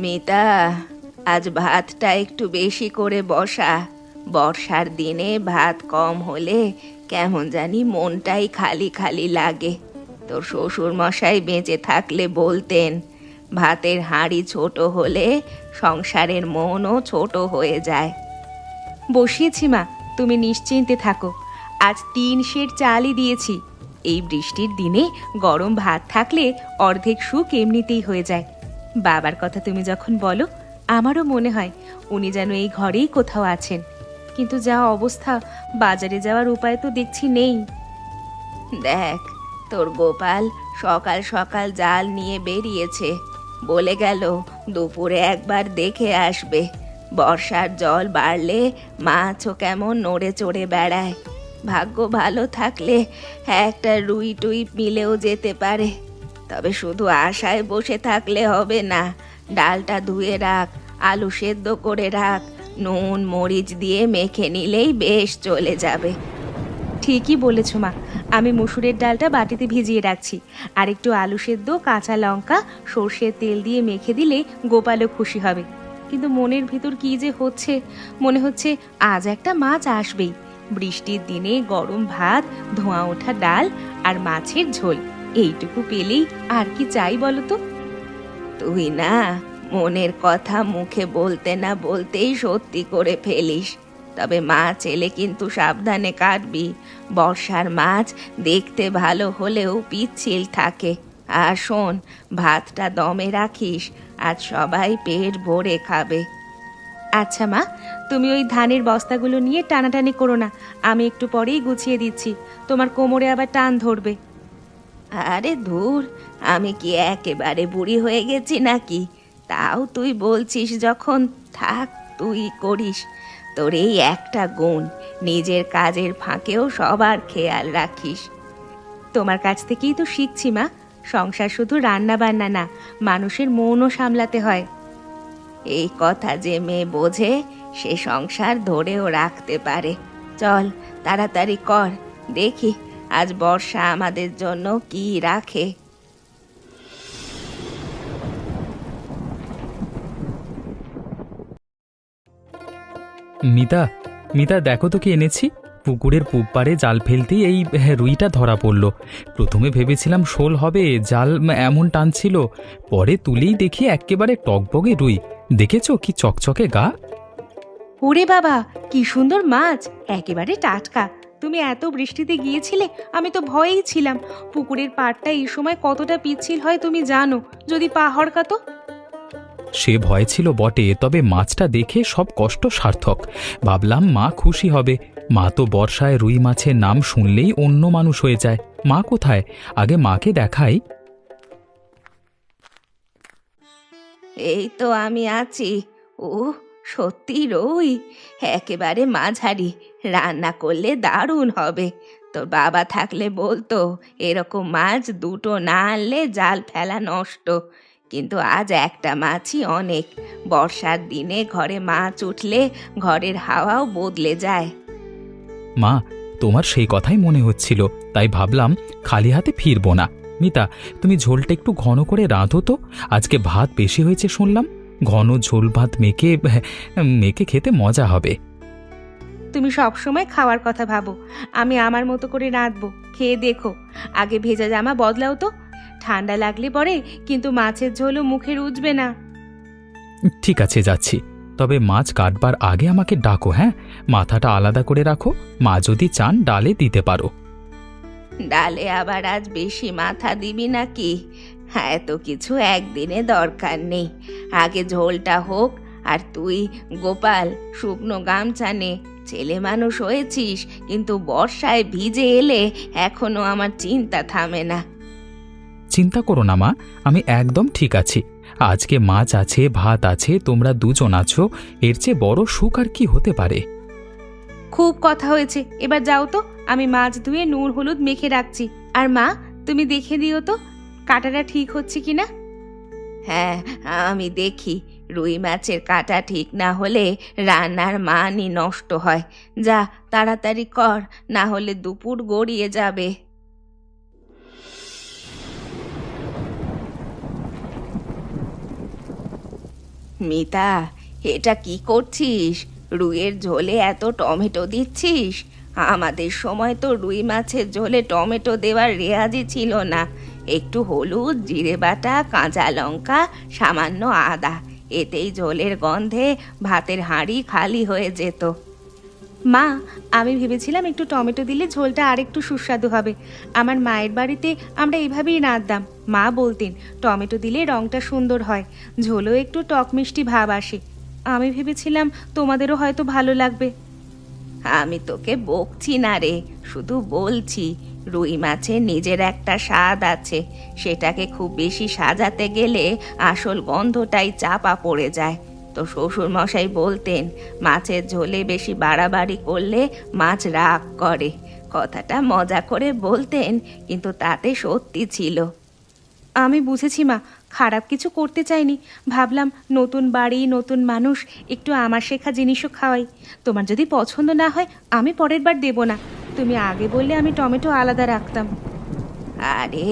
মিতা, আজ ভাতটা একটু বেশি করে বসা। বর্ষার দিনে ভাত কম হলে কেমন জানি মনটাই খালি খালি লাগে। তোর শ্বশুর মশাই বেঁচে থাকলে বলতেন, ভাতের হাঁড়ি ছোট হলে সংসারের মনও ছোট হয়ে যায়। বসিয়েছি মা, তুমি নিশ্চিন্তে থাকো। আজ 3 সের চালই দিয়েছি। এই বৃষ্টির দিনে গরম ভাত থাকলে অর্ধেক সুখ এমনিতেই হয়ে যায়। বাবার কথা তুমি যখন বলো, আমারও মনে হয় উনি যেন এই ঘরেই কোথাও আছেন। কিন্তু যা অবস্থা, বাজারে যাওয়ার উপায় তো দেখছি নেই। দেখ, তোর গোপাল সকাল সকাল জাল নিয়ে বেরিয়েছে, বলে গেল দুপুরে একবার দেখে আসবে। বর্ষার জল বাড়লে মাছও কেমন নড়ে চড়ে বেড়ায়। ভাগ্য ভালো থাকলে একটা রুই টুই মিলেও যেতে পারে। তবে শুধু আশায় বসে থাকলে হবে না। ডালটা ধুয়ে রাখ, আলু সেদ্ধ করে রাখ, নুন মরিচ দিয়ে মেখে নিলেই বেশ চলে যাবে। ঠিকই বলেছ মা, আমি মসুরের ডালটা বাটিতে ভিজিয়ে রাখছি। আর একটু আলু সেদ্ধ, কাঁচা লঙ্কা, সর্ষের তেল দিয়ে মেখে দিলে গোপালও খুশি হবে। কিন্তু মনের ভিতর কি যে হচ্ছে, মনে হচ্ছে আজ একটা মাছ আসবেই। বৃষ্টির দিনে গরম ভাত, ধোঁয়া ওঠা ডাল আর মাছের ঝোল, এইটুকু পেলেই আর কি চাই বলো তো? তুই না মনের কথা মুখে বলতে না বলতেই সত্যি করে ফেলিস। তবে মাছ এলে কিন্তু সাবধানে কাটবি। বর্ষার মাছ দেখতে ভালো হলেও পিচ্ছিল থাকে। আর শোন, ভাতটা দমে রাখিস, আজ সবাই পেট ভরে খাবে। আচ্ছা মা, তুমি ওই ধানের বস্তাগুলো নিয়ে টানাটানি করো না, আমি একটু পরেই গুছিয়ে দিচ্ছি। তোমার কোমরে আবার টান ধরবে। আরে ধুর, আমি কি একেবারে বুড়ি হয়ে গেছি নাকি? তাও তুই বলছিস যখন, থাক, তুই করিস। তোর এই একটা গুণ, নিজের কাজের ফাঁকেও সবার খেয়াল রাখিস। তোমার কাছ থেকেই তো শিখছি মা। সংসার শুধু রান্না বান্না না, মানুষের মনও সামলাতে হয়। এই কথা যে মেয়ে বোঝে, সে সংসার ধরেও রাখতে পারে। চল তাড়াতাড়ি কর, দেখি আজ বর্ষা আমাদের জন্য কি রাখে। মিতা, মিতা দেখো তো কি এনেছি। পুকুরের পুব পাড়ে জাল ফেলতেই এই রুইটা ধরা পড়ল। প্রথমে ভেবেছিলাম শোল হবে, জাল এমন টানছিল। পরে তুলেই দেখি একেবারে টকবগে রুই। দেখেছো কি চকচকে গা। ওরে বাবা, কি সুন্দর মাছ, একেবারে টাটকা। তুমি এত বৃষ্টিতে গিয়েছিলে, আমি তো ভয়েই ছিলাম। পুকুরের পাড়টা এই সময় কতটা পিচ্ছিল হয় তুমি জানো, যদি পা হড়কাতো। সে ভয় ছিল বটে, তবে মাছটা দেখে সব কষ্ট সার্থক। ভাবলাম মা খুশি হবে। মা তো বর্ষায় রুই মাছের নাম শুনলেই অন্য মানুষ হয়ে যায়। মা কোথায়? আগে মাকে দেখাই। এই তো আমি আছি। ও, সত্যি রুই, একেবারে মাঝারি। রান্না করলে দারুণ হবে। তোর বাবা থাকলে বলতো, এরকম মাছ দুটো না আনলে জাল ফেলা নষ্ট। কিন্তু আজ একটা মাছই অনেক। বর্ষার দিনে ঘরে মাছ উঠলে ঘরের হাওয়াও বদলে যায়। মা, তোমার সেই কথাই মনে হচ্ছিল, তাই ভাবলাম খালি হাতে ফিরবো না। মিতা, তুমি ঝোলটা একটু ঘন করে রাঁধো তো। আজকে ভাত বেশি হয়েছে শুনলাম। ঘন ঝোল ভাত মেখে মেখে খেতে মজা হবে। তুমি সবসময় খাওয়ার কথা ভাবো, আমি আমার মতো করে রাঁধবো, খেয়ে দেখো। আগে ভেজা জামা বদলাও তো, ঠান্ডা লাগলে পরে কিন্তু মাছের ঝোলও মুখে রুজবে না। ঠিক আছে, যাচ্ছি। তবে মাছ কাটবার আগে আমাকে ডাকো, হ্যাঁ? মাথাটা আলাদা করে রাখো। মা যদি চান ডালে দিতে পারো। ডালে আবার আজ বেশি মাথা দিবি নাকি? হ্যাঁ, এত কিছু একদিনে দরকার নেই। আগে ঝোলটা হোক। আর তুই, গোপাল, শুকনো গামছা নে। ছেলে মানুষ হয়েছিস, কিন্তু বর্ষায় ভিজে এলে এখনো আমার চিন্তা থামে না। চিন্তা করো না মা, আমি একদম ঠিক আছি। আজকে মাছ আছে, ভাত আছে, তোমরা দুজন আছো। এর চেয়ে বড় সুখ আর কি হতে পারে? খুব কথা হয়েছে, এবার যাও তো। আমি মাছ ধুয়ে নুন হলুদ মেখে রাখছি। আর মা, তুমি দেখে দিও তো কাঁটাটা ঠিক হচ্ছে কিনা। হ্যাঁ, আমি দেখি। রুই মাছের কাঁটা ঠিক না হলে রান্নার মানই নষ্ট হয়। যা, তাড়াতাড়ি কর, না হলে দুপুর গড়িয়ে যাবে। মিতা, এটা কি করছিস? রুইয়ের ঝোলে এত টমেটো দিচ্ছিস? আমাদের সময় তো রুই মাছের ঝোলে টমেটো দেওয়ার রেওয়াজই ছিল না। একটু হলুদ, জিরে বাটা, কাঁচা লঙ্কা, সামান্য আদা, এতেই ঝোলের গন্ধে ভাতের হাঁড়ি খালি হয়ে যেত। মা, আমি ভেবেছিলাম একটু টমেটো দিলে ঝোলটা আরেকটু সুস্বাদু হবে। আমার মায়ের বাড়িতে আমরা এইভাবেই রাঁধতাম। মা বলতেন টমেটো দিলে রংটা সুন্দর হয়, ঝোলও একটু টক মিষ্টি ভাব আসে। আমি ভেবেছিলাম তোমাদেরও হয়তো ভালো লাগবে। আমি তোকে বকছি না রে, শুধু বলছি রুই মাছের নিজের একটা স্বাদ আছে। সেটাকে খুব বেশি সাজাতে গেলে আসল গন্ধটাই চাপা পড়ে যায়। তো শ্বশুর মশাই বলতেন মাছের ঝোলে বেশি বাড়াবাড়ি করলে মাছ রাগ করে। কথাটা মজা করে বলতেন, কিন্তু তাতে সত্যি ছিল। আমি বুঝেছি মা, খারাপ কিছু করতে চাইনি। ভাবলাম নতুন বাড়ি, নতুন মানুষ, একটু আমার শেখা জিনিসও খাওয়াই। তোমার যদি পছন্দ না হয় আমি পরের বার দেবো না। তুমি আগে বললে আমি টমেটো আলাদা রাখতাম। আরে,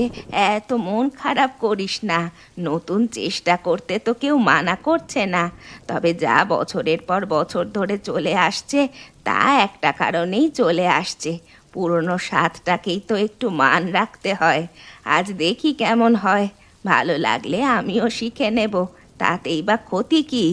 এত মন খারাপ করিস না। নতুন চেষ্টা করতে তো কেউ মানা করছে না। তবে যা বছরের পর বছর ধরে চলে আসছে তা একটা কারণেই চলে আসছে। পুরনো স্বাদটাকেই তো একটু মান রাখতে হয়। আজ দেখি কেমন হয়, ভালো লাগলে আমিও শিখে নেব, তাতেই বা ক্ষতি কি?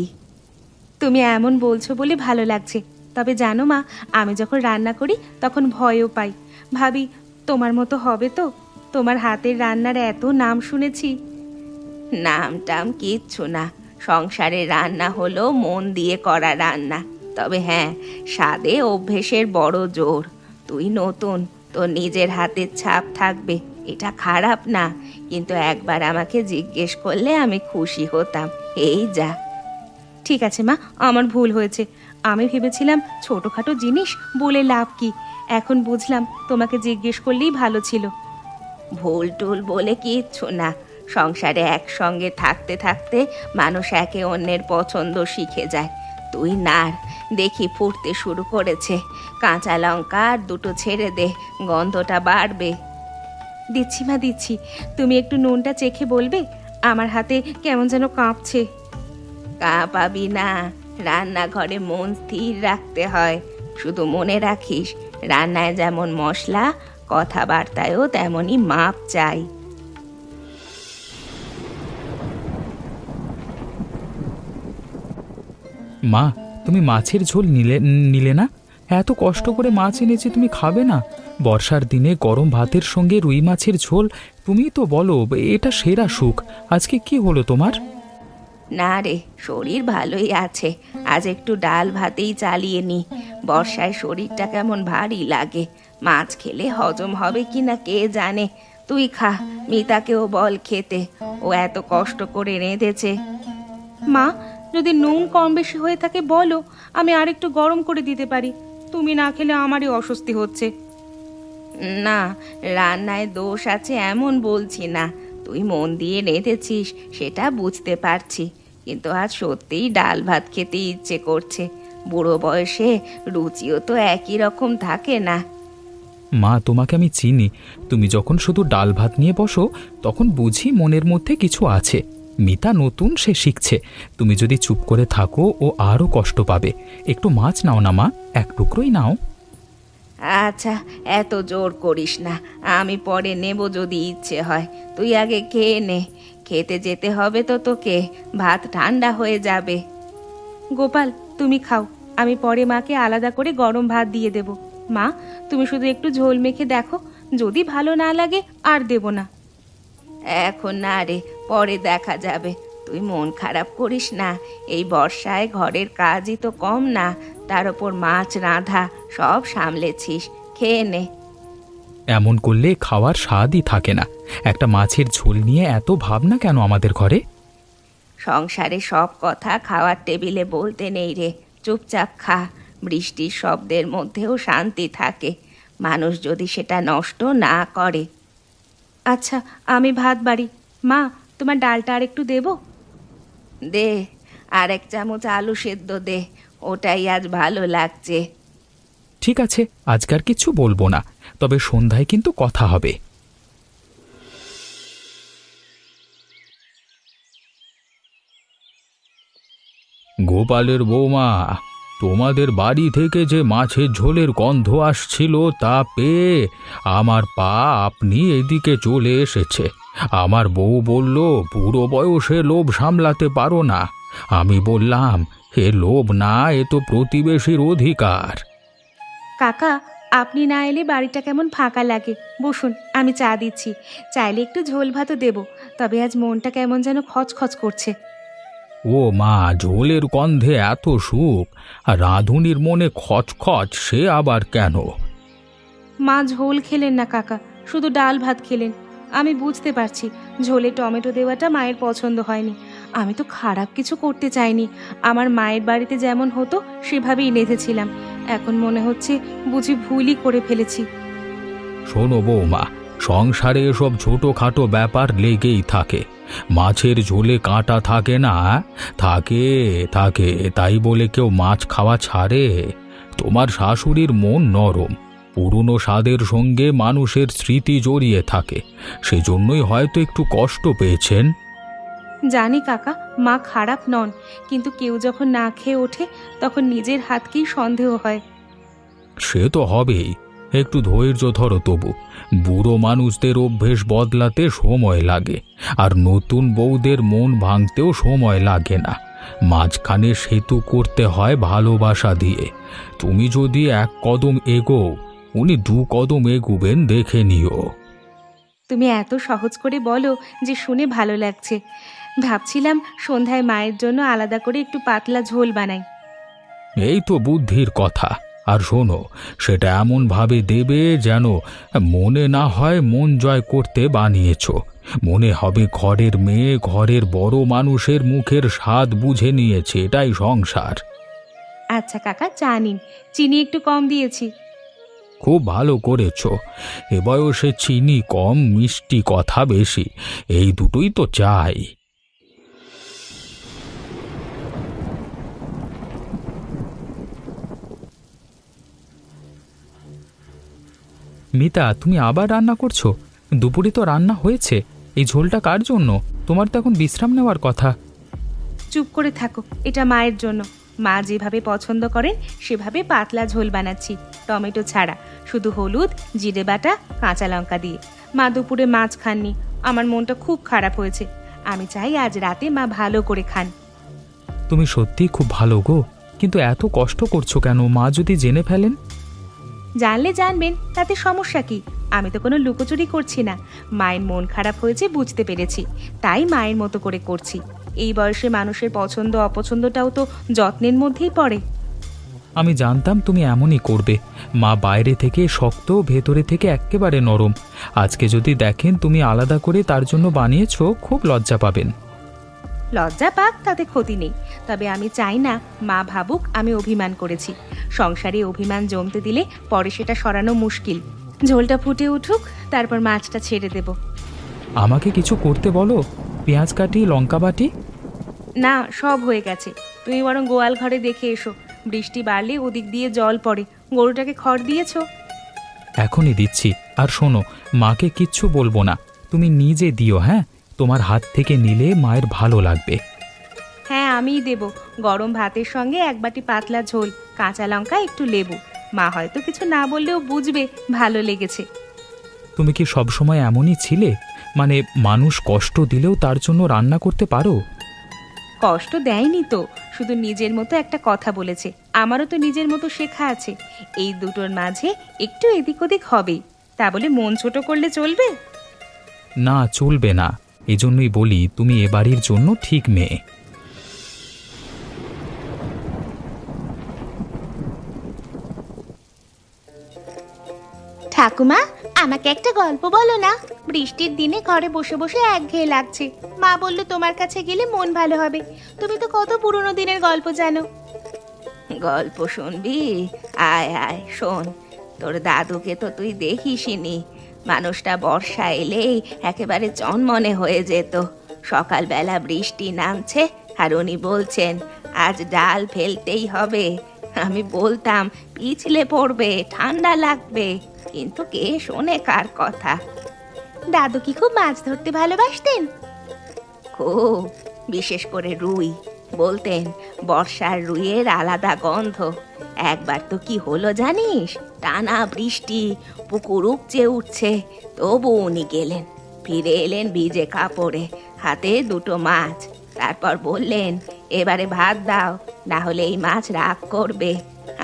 তুমি এমন বলছো বলে ভালো লাগছে। তবে জানো মা, আমি যখন রান্না করি তখন ভয়ও পাই। ভাবি তোমার মতো হবে তো? তোমার হাতের রান্নার এত নাম শুনেছি। নাম টাম কিচ্ছু না, সংসারে রান্না হলো মন দিয়ে করা রান্না। তবে হ্যাঁ, স্বাদে অভ্যেসের বড় জোর। তুই নতুন, তো নিজের হাতের ছাপ থাকবে, এটা খারাপ না। কিন্তু একবার আমাকে জিজ্ঞেস করলে আমি খুশি হতাম। এই যা। ঠিক আছে মা, আমার ভুল হয়েছে। আমি ভেবেছিলাম ছোটোখাটো জিনিস বলে লাভ কি। এখন বুঝলাম তোমাকে জিজ্ঞেস করলেই ভালো ছিল। ভুল টুল বলে কিচ্ছু না। সংসারে একসঙ্গে থাকতে থাকতে মানুষ একে অন্যের পছন্দ শিখে যায়। তুই নাড়, দেখি ফুটতে শুরু করেছে। কাঁচা লঙ্কা আর দুটো ছেড়ে দে, গন্ধটা বাড়বে। দিচ্ছি মা, দিচ্ছি। তুমি একটু নুনটা চেখে বলবে? আমার হাতে কেমন যেন কাঁপছে। কাঁপাবি না, রান্নাঘরে মন স্থির রাখতে হয়। শুধু মনে রাখিস, রান্নায় যেমন মশলা, কথাবার্তায়ও তেমনই মাপ চাই। মা, তুমি মাছের ঝোল নিলে নিলে না? এত কষ্ট করে মাছ এনেছি, তুমি খাবে না? বর্ষার দিনে গরম ভাতের সঙ্গে রুই মাছের ঝোল, তুমি তো বলো এটা সেরা সুখ। আজকে কি হলো তোমার? না রে, শরীর ভালোই আছে। আজ একটু ডাল ভাতেই চালিয়ে নি। বর্ষায় শরীরটা কেমন ভারী লাগে। মাছ খেলে হজম হবে কিনা কে জানে। তুই খা, মিতাকেও বল খেতে, ও এত কষ্ট করে রেঁধেছে। মা, যদি নুন কম বেশি হয়ে থাকে বলো, আমি আরেকটু গরম করে দিতে পারি। তুমি না খেলে আমারই অস্বস্তি হচ্ছে। না, রান্নায় দোষ আছে এমন বলছি না। তুই মন দিয়ে রেঁধেছিস সেটা বুঝতে পারছি, কিন্তু আজ সত্যিই ডাল ভাত খেতে ইচ্ছে করছে। বুড়ো বয়সে রুচিও তো একই রকম থাকে না। মা, তোমাকে আমি চিনি। তুমি যখন শুধু ডাল ভাত নিয়ে বসো তখন বুঝি মনের মধ্যে কিছু আছে। মিতা নতুন, সে শিখছে। তুমি যদি চুপ করে থাকো ও আরও কষ্ট পাবে। একটু মাছ নাও না মা, এক টুকরোই নাও। আচ্ছা, এত জোর করিস না, আমি পরে নেব যদি ইচ্ছে হয়। তুই আগে খেয়ে নে, খেতে যেতে হবে তো তোকে, ভাত ঠান্ডা হয়ে যাবে। গোপাল, তুমি খাও, আমি পরে মাকে আলাদা করে গরম ভাত দিয়ে দেব। মা, তুমি শুধু একটু ঝোল মেখে দেখো, যদি ভালো না লাগে আর দেব না। এখন না রে, পরে দেখা যাবে। তুই মন খারাপ করিস না। এই বর্ষায় ঘরের কাজই তো কম না, তার উপর মাছ রাঁধা, সব সামলেছিস। খেয়ে নে। এমন করলে খাওয়ার স্বাদই থাকে না। একটা মাছের ঝোল নিয়ে এত ভাবনা কেন আমাদের ঘরে? সংসারে সব কথা খাওয়ার টেবিলে বলতে নেই রে, চুপচাপ খা। বৃষ্টির শব্দের মধ্যেও শান্তি থাকে, মানুষ যদি সেটা নষ্ট না করে। আচ্ছা, আমি ভাত বাড়ি। মা, তোমার ডালটা আর একটু দেবো? দে, আর এক চামচ আলু সেদ্ধ দে, ওটাই আজ ভালো লাগছে। ঠিক আছে, আজকার কিছু বলবো না, তবে সন্ধ্যায় কিন্তু কথা হবে। গোপালের বৌমা, তোমাদের বাড়ি থেকে যে মাছের ঝোলের গন্ধ আসছিল তা পেয়ে আমার পা আপনি এদিকে চলে এসেছে। আমার বউ বলল, বুড়ো বয়সে লোভ সামলাতে পারো না। আমি বললাম, এ লোভ না, এ তো প্রতিবেশীর অধিকার। কাকা, আপনি না এলে বাড়িটা কেমন ফাঁকা লাগে। বসুন, আমি চা দিচ্ছি। চাইলে একটু ঝোল ভাতও দেব, তবে আজ মনটা কেমন যেন খচখচ করছে। ও মা, ঝোলের গন্ধে এত সুখ, আর রাঁধুনির মনে খচখচ সে আবার কেন? মা ঝোল খেলেন না কাকা, শুধু ডাল ভাত খেলেন। আমি বুঝতে পারছি ঝোলে টমেটো দেওয়াটা মায়ের পছন্দ হয়নি। আমি তো খারাপ কিছু করতে চাইনি। আমার মায়ের বাড়িতে যেমন হতো সেভাবেই রেঁধেছিলাম। এখন মনে হচ্ছে বুঝি ভুলই করে ফেলেছি। শোনো বৌমা, সংসারে এসব ছোটখাটো ব্যাপার লেগেই থাকে। মাছের ঝোলে কাঁটা থাকে না? থাকে থাকে, তাই বলে কেউ মাছ খাওয়া ছাড়ে? তোমার শাশুড়ির মন নরম, পুরনো স্বাদের সঙ্গে মানুষের স্মৃতি জড়িয়ে থাকে, সেজন্যই হয়তো একটু কষ্ট পেয়েছেন। জানি কাকা, মা খারাপ নন, কিন্তু কেউ যখন না খেয়ে ওঠে তখন নিজের হাতকেই সন্দেহ হয়। সে তো হবেই, একটু ধৈর্য ধরো তবু। বুড়ো মানুষদের অভ্যেস বদলাতে সময় লাগে, আর নতুন বউদের মন ভাঙতেও সময় লাগে না। মাঝখানে সেতু করতে হয় ভালোবাসা দিয়ে। তুমি যদি এক কদম এগোও, উনি দু কদম এগুবেন, দেখে নিও। তুমি এত সহজ করে বলো যে শুনে ভালো লাগছে। ভাবছিলাম সন্ধ্যায় মায়ের জন্য আলাদা করে একটু পাতলা ঝোল বানাই। এই তো বুদ্ধির কথা। আর শোনো, সেটা এমন ভাবে দেবে যেন মনে না হয় মন জয় করতে বানিয়েছো। মনে হবে ঘরের মেয়ে ঘরের বড় মানুষের মুখের স্বাদ বুঝে নিয়েছে, এটাই সংসার। আচ্ছা কাকা, চা নিন, চিনি একটু কম দিয়েছি। খুব ভালো করেছো। এ বয়সে চিনি কম, মিষ্টি কথা বেশি, এই দুটোই তো চাই। মিতা, তুমি আবার রান্না করছো? দুপুরে তো রান্না হয়েছে। এই ঝোলটা কার জন্য? তোমার তো এখন বিশ্রাম নেওয়ার কথা। চুপ করে থাকো, এটা মায়ের জন্য। মা যেভাবে পছন্দ করেন সেভাবে পাতলা ঝোল বানাচ্ছি, টমেটো ছাড়া, শুধু হলুদ, জিরে বাটা, কাঁচা লঙ্কা দিয়ে। মা দুপুরে মাছ খাননি, আমার মনটা খুব খারাপ হয়েছে। আমি চাই আজ রাতে মা ভালো করে খান। তুমি সত্যিই খুব ভালো গো, কিন্তু এত কষ্ট করছো কেন? মা যদি জেনে ফেলেন? জানলে জানবেন, তাতে সমস্যা কি? আমি তো কোনো লুকোচুরি করছি না। মায়ের মন খারাপ হয়েছে বুঝতে পেরেছি, তাই মায়ের মতো করে করছি। এই বয়সে মানুষের পছন্দ অপছন্দটাও তো যত্নের মধ্যেই পড়ে। আমি জানতাম তুমি এমনই করবে। মা বাইরে থেকে শক্ত, ভেতরে থেকে এক্কেবারে নরম। আজকে যদি দেখেন তুমি আলাদা করে তার জন্য বানিয়েছো, খুব লজ্জা পাবেন। লজ্জা পাক, তাতে ক্ষতি নেই। তবে আমি চাই না মা ভাবুক আমি অভিমান করেছি। সংসারে অভিমান জমতে দিলে পরে সেটা সরানো মুশকিল। ঝোলটা ফুটে উঠুক, তারপর মাছটা ছেড়ে দেব। আমাকে কিছু করতে বলো, পেঁয়াজ কাটি, লঙ্কা বাটি। না, সব হয়ে গেছে। তুমি বরং গোয়াল ঘরে দেখে এসো, বৃষ্টি বাড়লে ওদিক দিয়ে জল পড়ে। গরুটাকে খড় দিয়েছো? এখনই দিচ্ছি। আর শোনো, মাকে কিচ্ছু বলবো না, তুমি নিজে দিও। হ্যাঁ, তোমার হাত থেকে নিলে মায়ের ভালো লাগবে। হ্যাঁ, আমিই দেব। গরম ভাতের সঙ্গে এক বাটি পাতলা ঝোল, কাঁচা লঙ্কা, একটু লেবু। মা হয়তো কিছু না বললেও বুঝবে ভালো লেগেছে। তুমি কি সবসময় এমনই ছিলে? মানে মানুষ কষ্ট দিলেও তার জন্য রান্না করতে পারো? কষ্ট দেয়নি তো, শুধু নিজের মতো একটা কথা বলেছে। আমারও তো নিজের মতো শেখা আছে। এই দুটোর মাঝে একটু এদিক ওদিক হবেই, তা বলে মন ছোট করলে চলবে? না, চলবে না। এজন্যই বলি তুমি এ বাড়ির জন্য ঠিক মেয়ে। ঠাকুমা, আমাকে একটা গল্প বলো না। বৃষ্টির দিনে ঘরে বসে বসে একঘেয়ে লাগছে। মা বলল তোমার কাছে গেলে মন ভালো হবে। তুমি তো কত পুরনো দিনের গল্প জানো। গল্প শুনবি? আয় আয় শোন। তোর দাদুকে তো তুই দেখিসনি। মানুষটা বর্ষা এলেই একেবারে চনমনে হয়ে যেত। সকালবেলা বৃষ্টি নামছে আর উনি বলছেন আজ ডাল ফেলতেই হবে। আমি বলতাম পিছলে পড়বে, ঠান্ডা লাগবে, কিন্তু কে শোনে কার কথা। দাদু কি খুব মাছ ধরতে ভালোবাসতেন? খুব, বিশেষ করে রুই। বলতেন বর্ষার রুইয়ের আলাদা গন্ধ। একবার তো কি হলো জানিস, টানা বৃষ্টি, পুকুর উপচে উঠছে, তবু উনি গেলেন। ফিরে এলেন ভিজে কাপড়ে, হাতে দুটো মাছ। তারপর বললেন, এবারে ভাত দাও, না হলে এই মাছ রাগ করবে।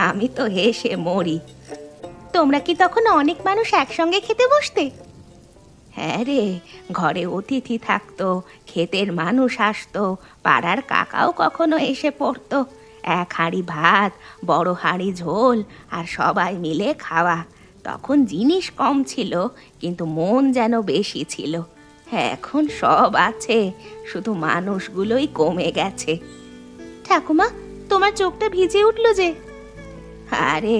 আমি তো হেসে মরি। তোমরা কি তখন অনেক মানুষ একসঙ্গে খেতে বসতে? হ্যাঁ রে, ঘরে অতিথি থাকতো, ক্ষেতের মানুষ আসতো, পাড়ার কাকাও কখনো এসে পড়তো। এক হাঁড়ি ভাত, বড় হাঁড়ি ঝোল, আর সবাই মিলে খাওয়া। তখন জিনিস কম ছিল, কিন্তু মন যেন বেশি ছিল। এখন সব আছে, শুধু মানুষগুলোই কমে গেছে। ঠাকুমা, তোমার চোখটা ভিজে উঠলো যে। আরে,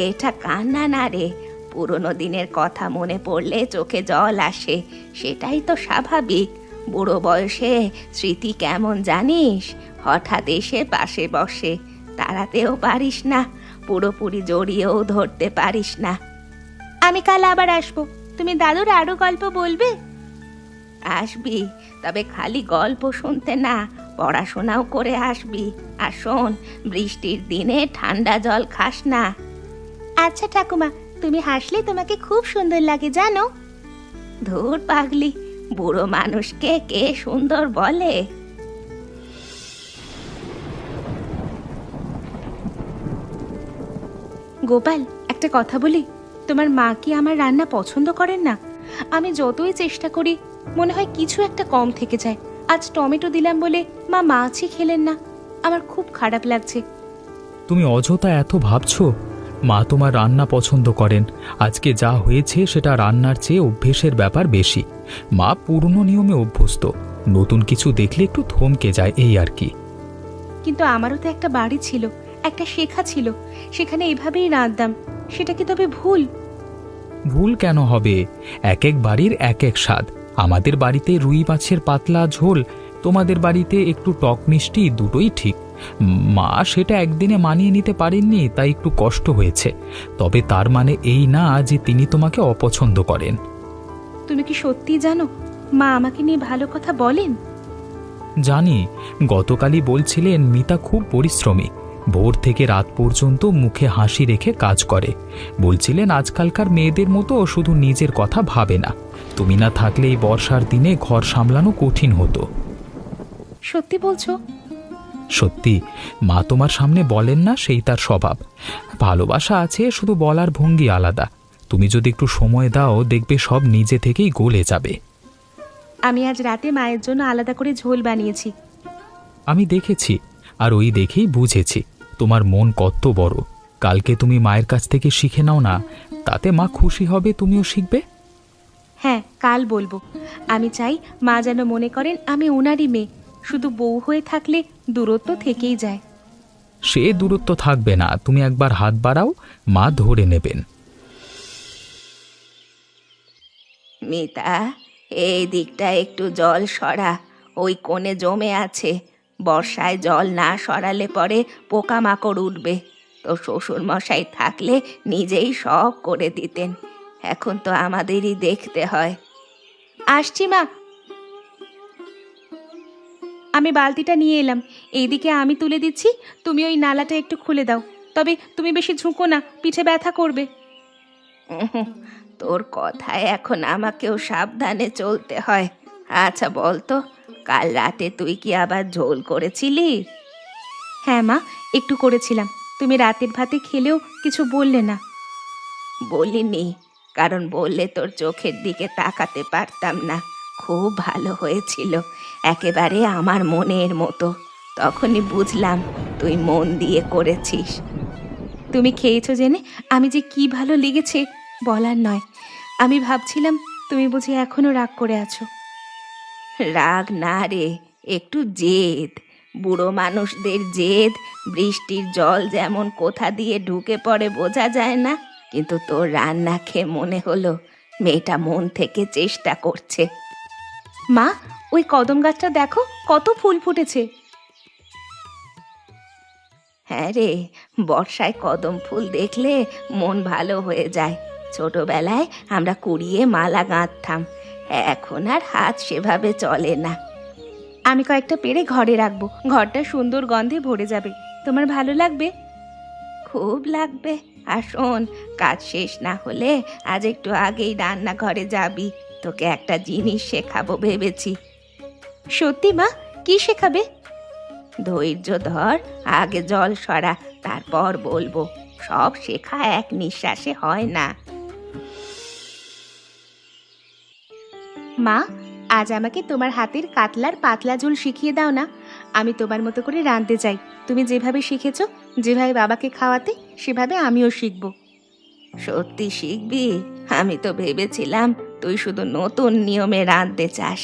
এটা কান্না না রে, পুরনো দিনের কথা মনে পড়লে চোখে জল আসে, সেটাই তো স্বাভাবিক। বুড়ো বয়সে স্মৃতি কেমন জানিস, হঠাৎ এসে পাশে বসে, তাড়াতেও পারিস না, পুরোপুরি জড়িয়েও ধরতে পারিস না। আমি কাল আবার আসবো, তুমি দাদুর আরো গল্প বলবে? আসবি, তবে খালি গল্প শুনতে না, পড়াশোনাও করে আসবি। আর শোন, বৃষ্টির দিনে ঠান্ডা জল খাস না। আচ্ছা ঠাকুমা, তুমি হাসলে তোমাকে খুব সুন্দর লাগে জানো। ধুর পাগলি, বুড়ো মানুষকে কে সুন্দর বলে? গোপাল, একটা কথা বলি, তোমার মা কি আমার রান্না পছন্দ করেন না? আমি যতই চেষ্টা করি, মনে হয় কিছু একটা কম থেকে যায়। আজ টমেটো দিলাম বলে মা মাছই খেলেন না, আমার খুব খারাপ লাগছে। তুমি অযথা এত ভাবছো। মা তোমার রান্না পছন্দ করেন। আজকে যা হয়েছে সেটা রান্নার চেয়ে অভ্যেসের ব্যাপার বেশি। মা পুরনো নিয়মে অভ্যস্ত, নতুন কিছু দেখলে একটু থমকে যায়, এই আর কি। কিন্তু আমারও তো একটা বাড়ি ছিল, একটা শেখা ছিল, সেখানে এভাবেই রাঁধতাম। সেটা কি তবে ভুল? ভুল কেন হবে? এক এক বাড়ির এক এক স্বাদ। আমাদের বাড়িতে রুই মাছের পাতলা ঝোল, তোমাদের বাড়িতে একটু টক মিষ্টি, দুটোই ঠিক। মা সেটা একদিনে মানিয়ে নিতে পারেননি, তাই একটু কষ্ট হয়েছে। তবে তার মানে এই না যে তিনি তোমাকে অপছন্দ করেন। তুমি কি সত্যি জানো মা আমাকে নিয়ে ভালো কথা বলেন? জানি, গতকালই বলছিলেন মিতা খুব পরিশ্রমী, ভোর থেকে রাত পর্যন্ত মুখে হাসি রেখে কাজ করে। বলছিলেন আজকালকার মেয়েদের মতো শুধু নিজের কথা ভাবে না। তুমি না থাকলে এই বর্ষার দিনে ঘর সামলানো কঠিন হতো। সত্যি বলছো? সত্যি। মা তোমার সামনে বলেন না, সেই তার স্বভাব। ভালোবাসা আছে, শুধু বলার ভঙ্গি আলাদা। তুমি যদি একটু সময় দাও, দেখবে সব নিজে থেকেই গলে যাবে। আমি আজ রাতে মায়ের জন্য আলাদা করে ঝোল বানিয়েছি। আমি দেখেছি, আর ওই দেখেই বুঝেছি তোমার মন কত বড়। কালকে তুমি মায়ের কাছ থেকে শিখে নাও না, তাতে মা খুশি হবে, তুমিও শিখবে। হ্যাঁ, কাল বলবো। আমি চাই মা যেন মনে করেন আমি ওনারই মেয়ে। শুধু বউ হয়ে থাকলে দূরত্ব থেকেই যায়। সে দূরত্ব থাকবে না, তুমি একবার হাত বাড়াও, মা ধরে নেবেন। মিতা, এই দিকটা একটু জল সরা, ওই কোণে জমে আছে। বর্ষায় জল না সরালে পরে পোকামাকড় উঠবে। তো শ্বশুর মশাই থাকলে নিজেই সব করে দিতেন, এখন তো আমাদেরই দেখতে হয়। আসছি মা। আমি বালতিটা নিয়ে এলাম, এইদিকে আমি তুলে দিচ্ছি, তুমি ওই নালাটা একটু খুলে দাও। তবে তুমি বেশি ঝুঁকো না, পিঠে ব্যথা করবে। তোর কথায় এখন আমাকেও সাবধানে চলতে হয়। আচ্ছা বলতো, কাল রাতে তুই কি আবার ঝোল করেছিলি? হ্যাঁ মা, একটু করেছিলাম। তুমি রাতের ভাতে খেলেও কিছু বললে না। বলিনি, কারণ বললে তোর চোখের দিকে তাকাতে পারতাম না। খুব ভালো হয়েছিল, একেবারে আমার মনের মতো। তখনই বুঝলাম তুই মন দিয়ে করেছিস। তুমি খেয়েছো জেনে আমি যে কি ভালো লেগেছে বলার নয়। আমি ভাবছিলাম তুমি বুঝি এখনো রাগ করে আছো। রাগ না রে, একটু জেদ। বুড়ো মানুষদের জেদ, বৃষ্টির জল যেমন কোথা দিয়ে ঢুকে পড়ে বোঝা যায় না, কিন্তু তোর রান্না খেয়ে মনে হলো মেয়েটা মন থেকে চেষ্টা করছে। মা, ওই কদম গাছটা দেখো কত ফুল ফুটেছে। হ্যাঁ রে, বর্ষায় কদম ফুল দেখলে মন ভালো হয়ে যায়। ছোটবেলায় আমরা কুড়িয়ে মালা গাঁথতাম, এখন আর হাত সেভাবে চলে না। আমি কয়েকটা পেড়ে ঘরে রাখবো, ঘরটা সুন্দর গন্ধে ভরে যাবে। তোমার ভালো লাগবে? খুব লাগবে। আর শোন, কাজ শেষ না হলে আজ একটু আগেই রান্নাঘরে যাবি, তোকে একটা জিনিস শেখাবো ভেবেছি। সত্যি মা? কি শেখাবে? ধৈর্য ধর, আগে জল সরা, তারপর বলবো। সব শেখা এক নিঃশ্বাসে হয় না। মা, আজ আমাকে তোমার হাতের কাতলার পাতলা ঝোল শিখিয়ে দাও না। আমি তোমার মতো করে রাঁধতে চাই। তুমি যেভাবে শিখেছো, যেভাবে বাবাকে খাওয়াতে, সেভাবে আমিও শিখব। সত্যি শিখবি? আমি তো ভেবেছিলাম তুই শুধু নতুন নিয়মে রাঁধতে চাস।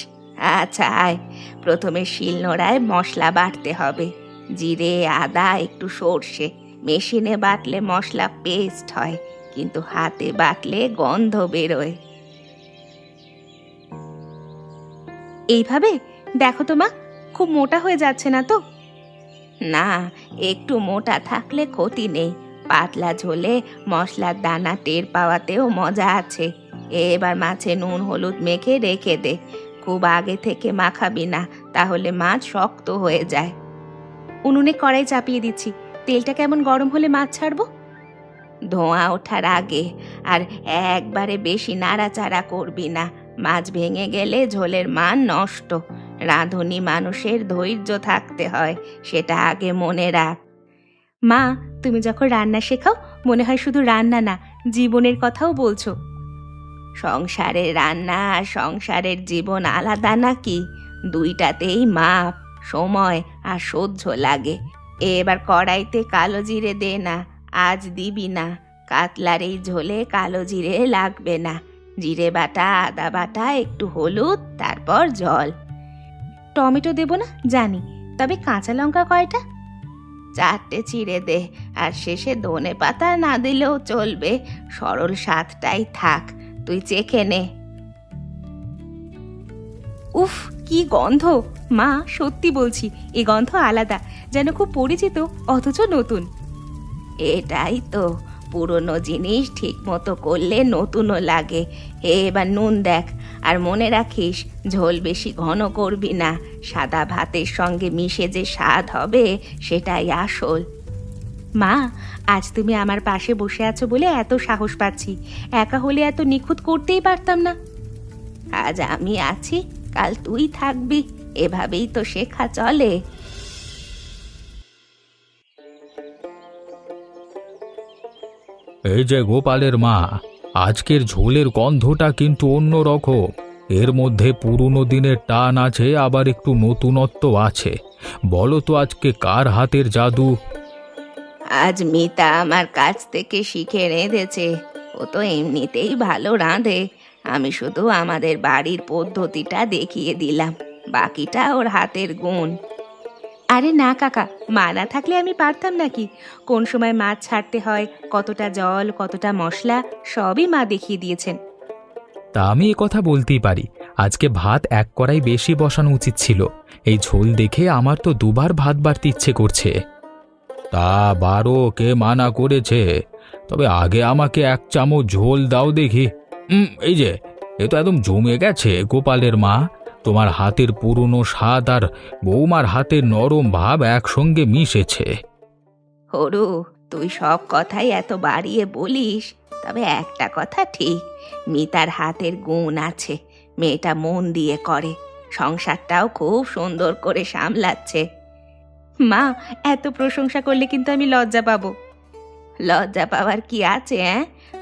আচ্ছা আয়, প্রথমে শিলনোড়ায় মশলা বাটতে হবে। জিরে, আদা, একটু সর্ষে। মেশিনে বাটলে মশলা পেস্ট হয়, কিন্তু হাতে বাটলে গন্ধ বেরোয়। এইভাবে? দেখো তো মা, খুব মোটা হয়ে যাচ্ছে না তো? না, একটু মোটা থাকলে ক্ষতি নেই। পাতলা ঝোলে মশলার দানা টের পাওয়াতেও মজা আছে। এবার মাছে নুন হলুদ মেখে রেখে দে। খুব আগে থেকে মাখাবি না, তাহলে মাছ শক্ত হয়ে যায়। উনুনে কড়াই চাপিয়ে দিচ্ছি। তেলটা কেমন গরম হলে মাছ ছাড়বো? ধোঁয়া ওঠার আগে। আর একবারে বেশি নাড়াচাড়া করবি না, মাছ ভেঙে গেলে ঝোলের মান নষ্ট। রাঁধুনি মানুষের ধৈর্য থাকতে হয়, সেটা আগে মনে রাখ। মা, তুমি যখন রান্না শেখাও, মনে হয় শুধু রান্না না, জীবনের কথাও বলছো। সংসারের রান্না আর সংসারের জীবন আলাদা নাকি? দুইটাতেই মাপ, সময় আর সহ্য লাগে। এবার কড়াইতে কালো জিরে দে না, আজ দিবি না। কাতলার এই ঝোলে কালো জিরে লাগবে না। জিরে বাটা, আদা বাটা, একটু হলুদ, তারপর জল। টমেটো দেবো না জানি, তবে কাঁচা লঙ্কা কয়টা? 4টে চিড়ে দে। আর শেষে ধনে পাতা না দিলেও চলবে, সরল স্বাদটাই থাক। তুই চেখে নে। উফ, কি গন্ধ! মা, সত্যি বলছি, এই গন্ধ আলাদা, যেন খুব পরিচিত অথচ নতুন। এটাই তো, পুরনো জিনিস ঠিক মতো করলে নতুনও লাগে। এবার নুন দেখ, আর মনে রাখিস ঝোল বেশি ঘন করবি না। সাদা ভাতের সঙ্গে মিশে যে স্বাদ হবে, সেটাই আসল। মা, আজ তুমি আমার পাশে বসে আছো বলে এত সাহস পাচ্ছি। একা হলে এত নিখুঁত করতেই পারতাম না। আজ আমি আছি, কাল তুই থাকবি, এভাবেই তো শেখা চলে। এই যে গোপালের মা, আজকের ঝোলের গন্ধটা কিন্তু অন্যরকম। এর মধ্যে পুরনো দিনের টান আছে, আবার একটু নতুনত্ব আছে। বলো তো আজকে কার হাতের জাদু? আজ মিতা আমার কাছ থেকে শিখে রেঁধেছে। ও তো এমনিতেই ভালো রাঁধে, আমি শুধু আমাদের বাড়ির পদ্ধতিটা দেখিয়ে দিলাম, বাকিটা ওর হাতের গুণ। আরে না কাকা, মা না থাকলে আমি পারতাম নাকি? কোন সময় মাছ ছাড়তে হয়, কতটা জল, কতটা মশলা, সবই মা দেখিয়ে দিয়েছেন। তা আমি এ কথা বলতেই পারি, আজকে ভাত এক কড়াই বেশি বসানো উচিত ছিল। এই ঝোল দেখে আমার তো দুবার ভাত বাড়তে ইচ্ছে করছে। তা বারো, কে মানা করেছে? তবে আগে আমাকে এক চামচ ঝোল দাও দেখি। এই যে, এ তো একদম জমে গেছে গোপালের মা। তোমার হাতের পুরনো স্বাদ আর বৌমার হাতের নরম ভাব একসঙ্গে মিশেছে। হরু, তুই সব কথাই এত বাড়িয়ে বলিস, তবে একটা কথা ঠিক, মিতার হাতের গুণ আছে। মেয়েটা মন দিয়ে করে, সংসারটাও খুব সুন্দর করে সামলাচ্ছে। মা, এত প্রশংসা করলে কিন্তু আমি লজ্জা পাবো। লজ্জা পাওয়ার কি আছে?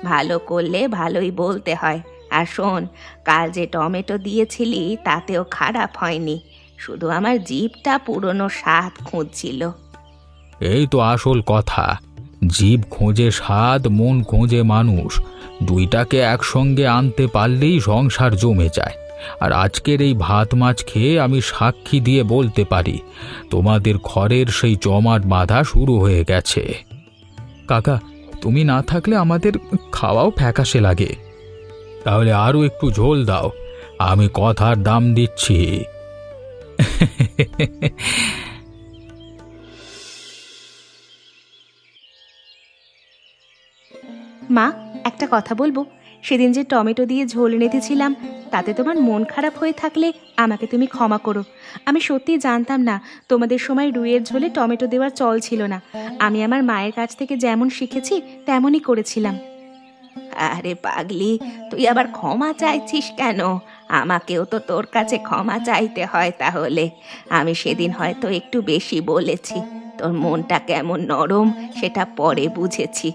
ভালো করলে ভালোই বলতে হয়। আর শোন, কাল যে টমেটো দিয়েছিলি তাতেও খারাপ হয়নি, শুধু আমার জিভটা পুরনো স্বাদ খুঁজছিল। এই তো আসল কথা। জীব খোঁজে স্বাদ, মন খোঁজে মানুষ। দুইটাকে একসঙ্গে আনতে পারলেই সংসার জমে যায়। আর আজকের এই ভাত মাছ খেয়ে আমি সাক্ষী দিয়ে বলতে পারি, তোমাদের ঘরের সেই জমাট বাঁধা শুরু হয়ে গেছে। কাকা, তুমি না থাকলে আমাদের খাওয়াও ফ্যাকাশে লাগে। তাহলে আরও একটু ঝোল দাও, আমি কথার দাম দিচ্ছি। মা, একটা কথা বলবো, সেদিন যে টমেটো দিয়ে ঝোল রেঁধেছিলাম তাতে তোমার মন খারাপ হয়ে থাকলে আমাকে তুমি ক্ষমা করো। আমি সত্যিই জানতাম না তোমাদের সময় রুইয়ের ঝোলে টমেটো দেওয়ার চল ছিল না। আমি আমার মায়ের কাছ থেকে যেমন শিখেছি তেমনই করেছিলাম। আরে পাগলি, তুই আবার ক্ষমা চাইছিস কেন? আমাকেও তো তোর কাছে ক্ষমা চাইতে হয় তাহলে। আমি সেদিন হয়তো একটু বেশি বলেছি। তোর মনটা কেমন নরম সেটা পরে বুঝেছি।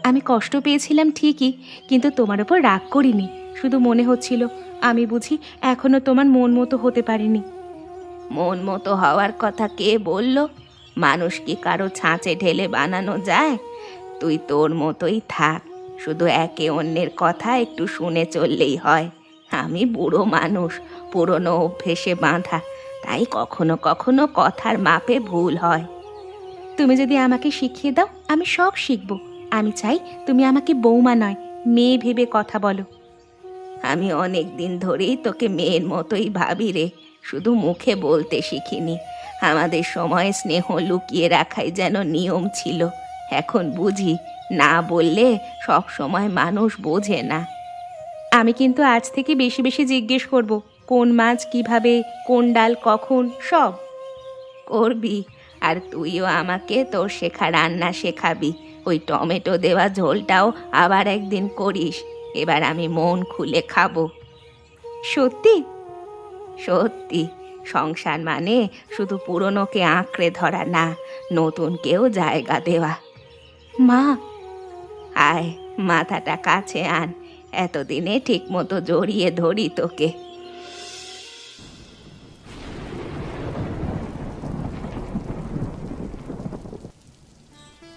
আমি কষ্ট পেয়েছিলাম ঠিকই, কিন্তু তোমার ওপর রাগ করিনি। শুধু মনে হচ্ছিল আমি বুঝি এখনো তোমার মন মতো হতে পারিনি। মন মতো হওয়ার কথা কে বলল? মানুষ কি কারো ছাঁচে ঢেলে বানানো যায়? তুই তোর মতোই থাক, শুধু একে অন্যের কথা একটু শুনে চললেই হয়। আমি বুড়ো মানুষ, পুরনো অভ্যেসে বাঁধা, তাই কখনো কখনো কথার মাপে ভুল হয়। তুমি যদি আমাকে শিখিয়ে দাও আমি সব শিখব। আমি চাই তুমি আমাকে বৌমা নয়, মেয়ে ভেবে কথা বলো। আমি অনেক দিন ধরেই তোকে মেয়ের মতোই ভাবি রে, শুধু মুখে বলতে শিখিনি। আমাদের সময় স্নেহ লুকিয়ে রাখাই যেন নিয়ম ছিল। এখন বুঝি না বললে সব সময় মানুষ বোঝে না। আমি কিন্তু আজ থেকে বেশি বেশি জিজ্ঞেস করব, কোন মাছ কিভাবে, কোন ডাল কখন, সব করবি। আর তুইও আমাকে তোর শেখা রান্না শেখাবি। ওই টমেটো দেওয়া ঝোলটাও আবার একদিন করিস। এবার আমি মন খুলে খাবো। সত্যি? সত্যি। সংসার মানে শুধু পুরনোকে আঁকড়ে ধরা না, নতুনকেও জায়গা দেওয়া। মা, আয় মাথাটা কাছে আন, এতদিনে ঠিক মতো জড়িয়ে ধরি তোকে।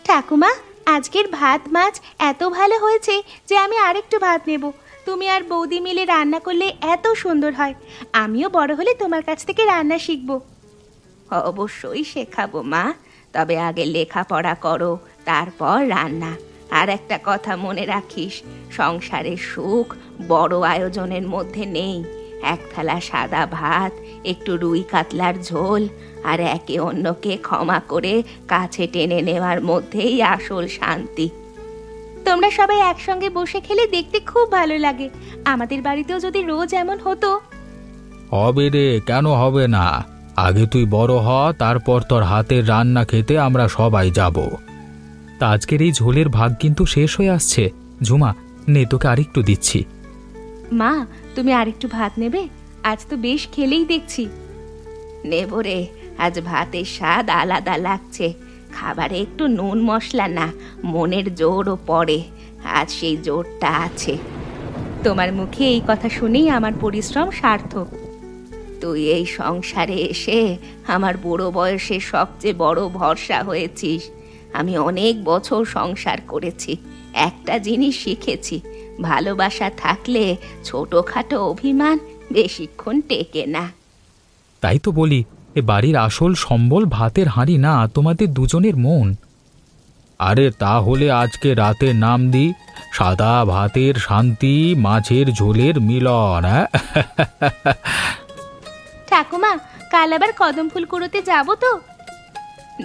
ঠাকুমা, আজকের ভাত মাছ এত ভালো হয়েছে যে আমি আরেকটু ভাত নেব। তুমি আর বৌদি মিলে রান্না করলে এত সুন্দর হয়। আমিও বড় হলে তোমার কাছ থেকে রান্না শিখব। অবশ্যই শেখাবো মা, তবে আগে লেখাপড়া করো, তারপর রান্না। আর একটা কথা মনে রাখিস, সংসারের সুখ বড় আয়োজনের মধ্যে নেই। এক থালা সাদা ভাত, একটু রুই কাতলার ঝোল আর একে অন্যকে ক্ষমা করে কাছে টেনে নেওয়ার মধ্যেই আসল শান্তি। তোমরা সবাই একসঙ্গে বসে খেলে দেখতে খুব ভালো লাগে। আমাদের বাড়িতেও যদি রোজ এমন হতো। হবে রে, কেন হবে না? আগে তুই বড় হ, তারপর তোর হাতের রান্না খেতে আমরা সবাই যাব। তা আজকের এই ঝোলের ভাগ কিন্তু শেষ হয়ে আসছে। ঝুমা, নে তোকে আরেকটু দিচ্ছি। মা, তুমি আরেকটু ভাত নেবে? আজ তো বেশ খেলেই দেখছি। নেব রে, আজ ভাতের স্বাদ আলাদা লাগছে। খাবারে একটু নুন মশলা না, মনের জোরও পড়ে। আজ সেই জোরটা আছে। তোমার মুখে এই কথা শুনেই আমার পরিশ্রম সার্থক। তুই এই সংসারে এসে আমার বুড়ো বয়সে সবচেয়ে বড় ভরসা হয়েছিস। আমি অনেক বছর সংসার করেছি, একটা জিনিস শিখেছি, ভালোবাসা থাকলে ছোটখাটো অভিমান বেশিক্ষণ টেকে না। তাই তো বলি, এ বাড়ির আসল সম্বল ভাতের হাঁড়ি না, তোমাদের দুজনের মন। আরে তাহলে আজকে রাতে নাম দি সাদা ভাতের শান্তি, মাছের ঝোলের মিলন। ঠাকুমা, কাল আবার কদম ফুল কুড়োতে যাবো তো?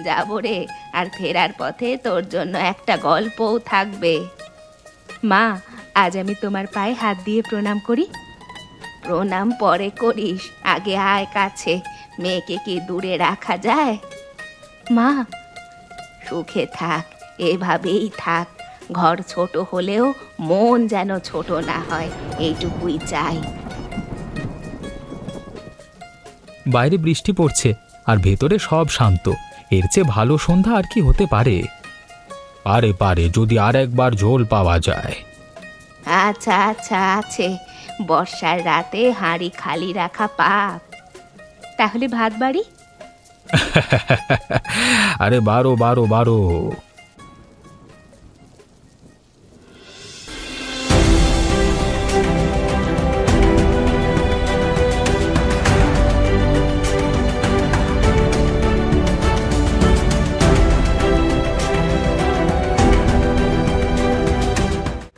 যাবো রে, আর ফেরার পথে তোর জন্য একটা গল্পও থাকবে। মা, আজ আমি তোমার পায়ে হাত দিয়ে প্রণাম করি। প্রণাম পরে করিস, আগে আয় কাছে। মেয়েকে কি দূরে রাখা যায়? মা, সুখে থাক, এভাবেই থাক। ঘর ছোট হলেও মন যেন ছোট না হয়, এইটুকুই চাই। বাইরে বৃষ্টি পড়ছে আর ভেতরে সব শান্ত। এর চেয়ে ভালো সন্ধ্যা আর কি হতে পারে? পারে পারে, যদি আর একবার ঝোল পাওয়া যায়। আচ্ছা আচ্ছা, আছে। বর্ষার রাতে হাঁড়ি খালি রাখা পাপ। তাহলে ভাত বাড়ি। আরে বারো বারো বারো।